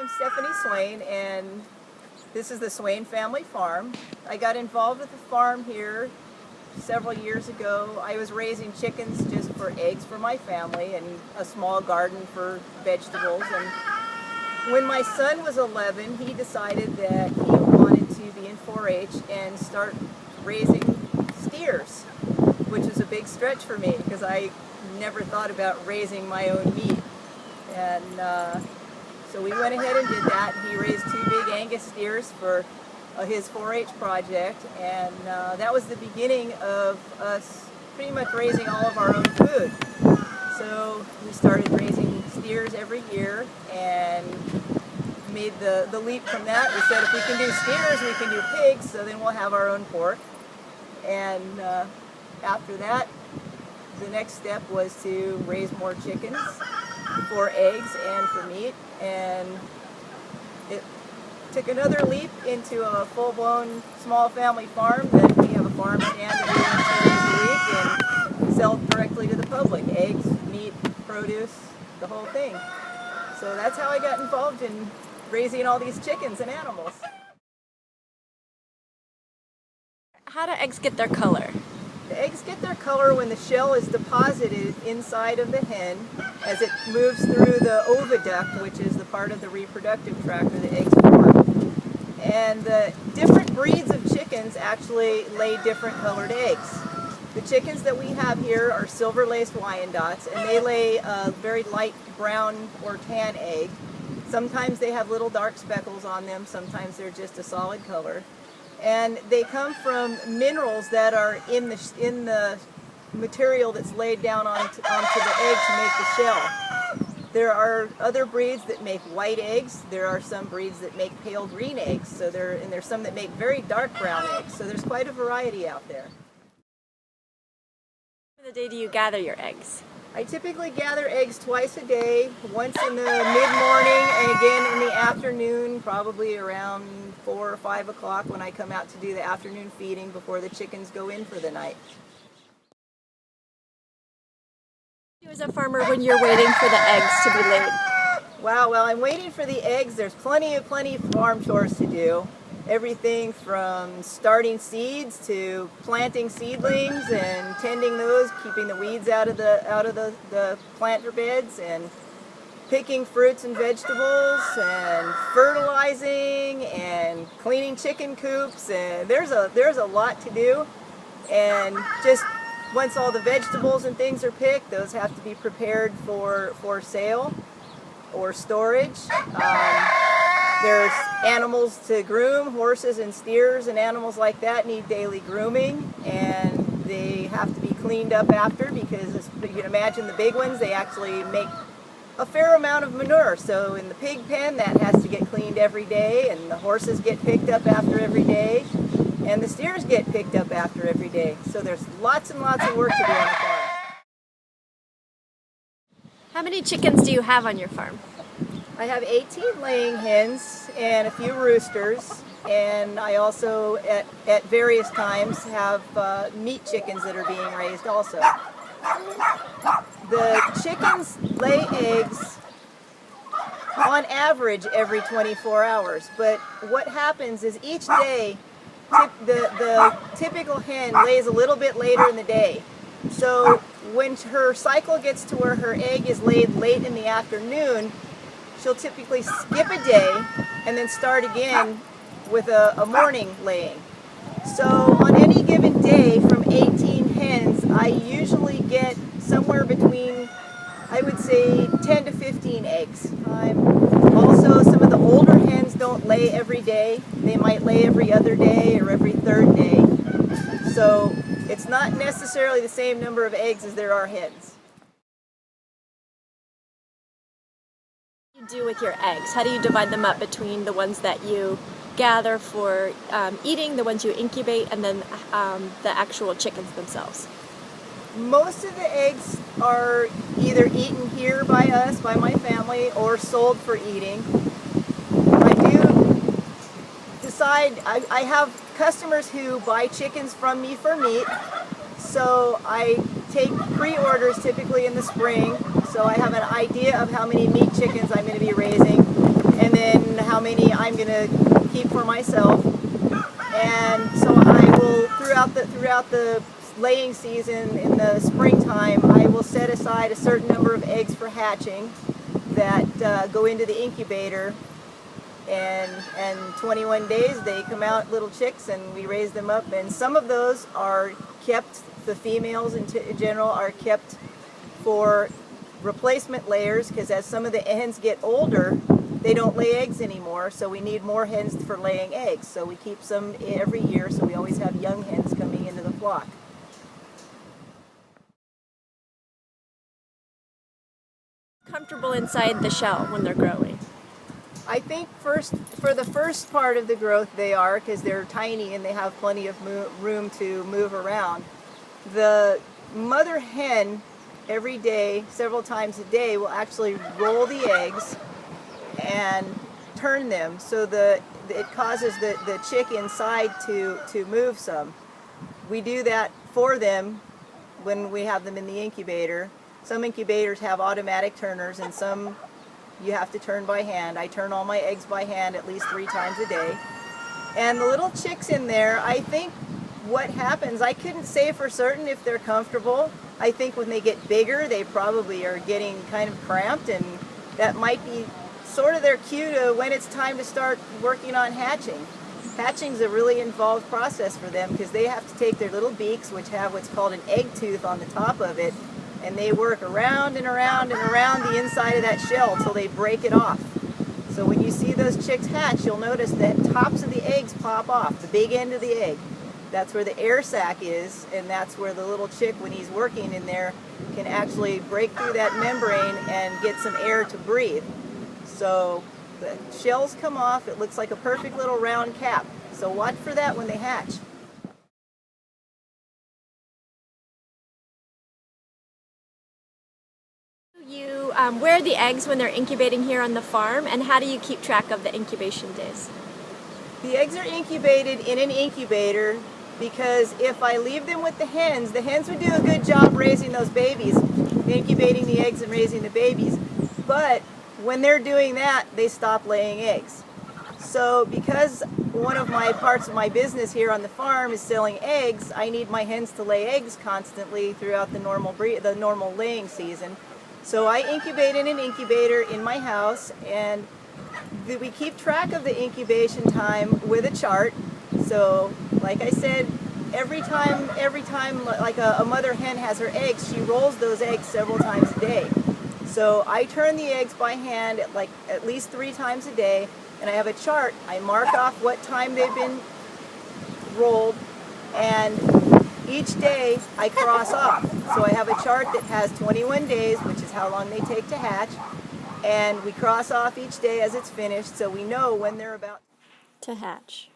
I'm Stephanie Swain, and this is the Swain family farm. I got involved with the farm here several years ago. I was raising chickens just for eggs for my family and a small garden for vegetables. And when my son was 11, he decided that he wanted to be in 4-H and start raising steers, which was a big stretch for me because I never thought about raising my own meat. And so we went ahead and did that. He raised 2 big Angus steers for his 4-H project, and that was the beginning of us pretty much raising all of our own food. So we started raising steers every year and made the leap from that. We said if we can do steers, we can do pigs, so then we'll have our own pork. And after that, the next step was to raise more chickens for eggs and for meat, and it took another leap into a full-blown small family farm that we have a farm stand that we run 2 days a week and sell directly to the public: eggs, meat, produce, the whole thing. So that's how I got involved in raising all these chickens and animals. How do eggs get their color? The eggs get their color when the shell is deposited inside of the hen as it moves through the oviduct, which is the part of the reproductive tract where the eggs form. And the different breeds of chickens actually lay different colored eggs. The chickens that we have here are silver-laced Wyandottes, and they lay a very light brown or tan egg. Sometimes they have little dark speckles on them, sometimes they're just a solid color. And they come from minerals that are in the material that's laid down onto the egg to make the shell. There are other breeds that make white eggs. There are some breeds that make pale green eggs. And there's some that make very dark brown eggs. So there's quite a variety out there. When of the day do you gather your eggs? I typically gather eggs twice a day, once in the mid-morning and again in the afternoon, probably around 4 or 5 o'clock when I come out to do the afternoon feeding before the chickens go in for the night. You as a farmer when you're waiting for the eggs to be laid? Wow, well, I'm waiting for the eggs. There's plenty of farm chores to do. Everything from starting seeds to planting seedlings and tending those, keeping the weeds out of the planter beds, and picking fruits and vegetables, and fertilizing, and cleaning chicken coops. And there's a lot to do. And just once all the vegetables and things are picked, those have to be prepared for sale or storage. There's animals to groom. Horses and steers and animals like that need daily grooming, and they have to be cleaned up after, because as you can imagine, the big ones, they actually make a fair amount of manure. So in the pig pen, that has to get cleaned every day, and the horses get picked up after every day, and the steers get picked up after every day. So there's lots and lots of work to do on the farm. How many chickens do you have on your farm? I have 18 laying hens and a few roosters, and I also at various times have meat chickens that are being raised also. The chickens lay eggs on average every 24 hours, but what happens is each day the typical hen lays a little bit later in the day. So when her cycle gets to where her egg is laid late in the afternoon, she'll typically skip a day and then start again with a morning laying. So on any given day from 18 hens, I usually get somewhere between, I would say, 10 to 15 eggs. Also, some of the older hens don't lay every day. They might lay every other day or every third day. So it's not necessarily the same number of eggs as there are hens. What do you do with your eggs? How do you divide them up between the ones that you gather for eating, the ones you incubate, and then the actual chickens themselves? Most of the eggs are either eaten here by us, by my family, or sold for eating. I do decide, I have customers who buy chickens from me for meat, so I take pre-orders typically in the spring, so I have an idea of how many meat chickens I'm going to be raising, and then how many I'm going to keep for myself. And so I will, throughout the laying season in the springtime, I will set aside a certain number of eggs for hatching that go into the incubator. And 21 days they come out little chicks, and we raise them up. And some of those are kept, the females in general are kept for replacement layers, because as some of the hens get older, they don't lay eggs anymore, so we need more hens for laying eggs. So we keep some every year, so we always have young hens coming into the flock. Comfortable inside the shell when they're growing? I think for the first part of the growth they are, because they're tiny and they have plenty of room to move around. The mother hen every day, several times a day, will actually roll the eggs and turn them so it causes the chick inside to move some. We do that for them when we have them in the incubator. Some incubators have automatic turners, and some you have to turn by hand. I turn all my eggs by hand at least 3 times a day. And the little chicks in there, I think what happens, I couldn't say for certain if they're comfortable. I think when they get bigger, they probably are getting kind of cramped, and that might be sort of their cue to when it's time to start working on hatching. Hatching's a really involved process for them, because they have to take their little beaks, which have what's called an egg tooth on the top of it, and they work around and around and around the inside of that shell till they break it off. So when you see those chicks hatch, you'll notice that tops of the eggs pop off, the big end of the egg. That's where the air sac is, and that's where the little chick, when he's working in there, can actually break through that membrane and get some air to breathe. So the shells come off, it looks like a perfect little round cap. So watch for that when they hatch. You where are the eggs when they're incubating here on the farm, and how do you keep track of the incubation days? The eggs are incubated in an incubator, because if I leave them with the hens would do a good job raising those babies, incubating the eggs and raising the babies. But when they're doing that, they stop laying eggs. So because one of my parts of my business here on the farm is selling eggs, I need my hens to lay eggs constantly throughout the normal laying season. So I incubate in an incubator in my house, and we keep track of the incubation time with a chart. So like I said, every time like a mother hen has her eggs, she rolls those eggs several times a day. So I turn the eggs by hand at least 3 times a day, and I have a chart. I mark off what time they've been rolled, and each day I cross off. So I have a chart that has 21 days, which is how long they take to hatch, and we cross off each day as it's finished, so we know when they're about to hatch.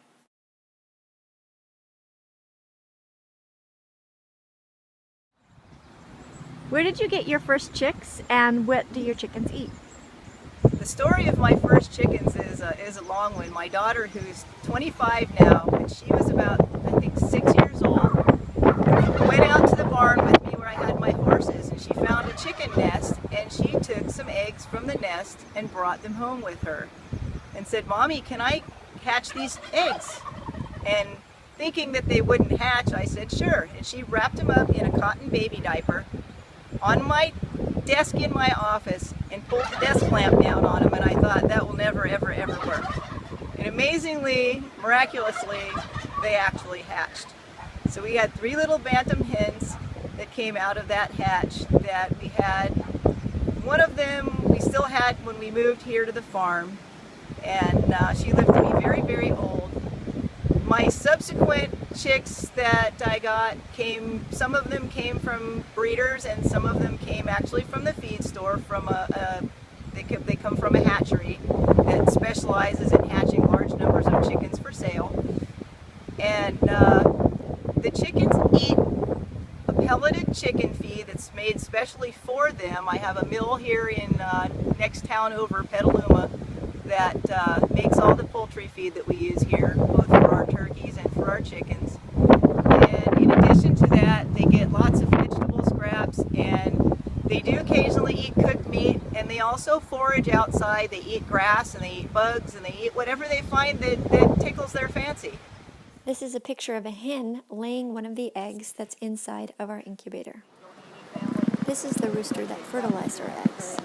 Where did you get your first chicks, and what do your chickens eat? The story of my first chickens is a long one. My daughter, who's 25 now, when she was about, I think, 6 years old, went out to the barn with me where I had my horses, and she found a chicken nest, and she took some eggs from the nest and brought them home with her and said, "Mommy, can I hatch these eggs?" And thinking that they wouldn't hatch, I said, "Sure." And she wrapped them up in a cotton baby diaper on my desk in my office and pulled the desk lamp down on them, and I thought, that will never, ever, ever work. And amazingly, miraculously, they actually hatched. So we had 3 little bantam hens that came out of that hatch that we had. One of them we still had when we moved here to the farm, and she lived to be very, very old. My subsequent chicks that I got some of them came from breeders, and some of them came actually from the feed store, from they come from a hatchery that specializes in hatching large numbers of chickens for sale. And the chickens eat a pelleted chicken feed that's made specially for them. I have a mill here in next town over, Petaluma, that makes all the poultry feed that we use here, both for our turkeys and for our chickens. And in addition to that, they get lots of vegetable scraps and They do occasionally eat cooked meat, and they also forage outside. They eat grass, and they eat bugs, and they eat whatever they find that tickles their fancy. This is a picture of a hen laying one of the eggs that's inside of our incubator. This is the rooster that fertilized our eggs.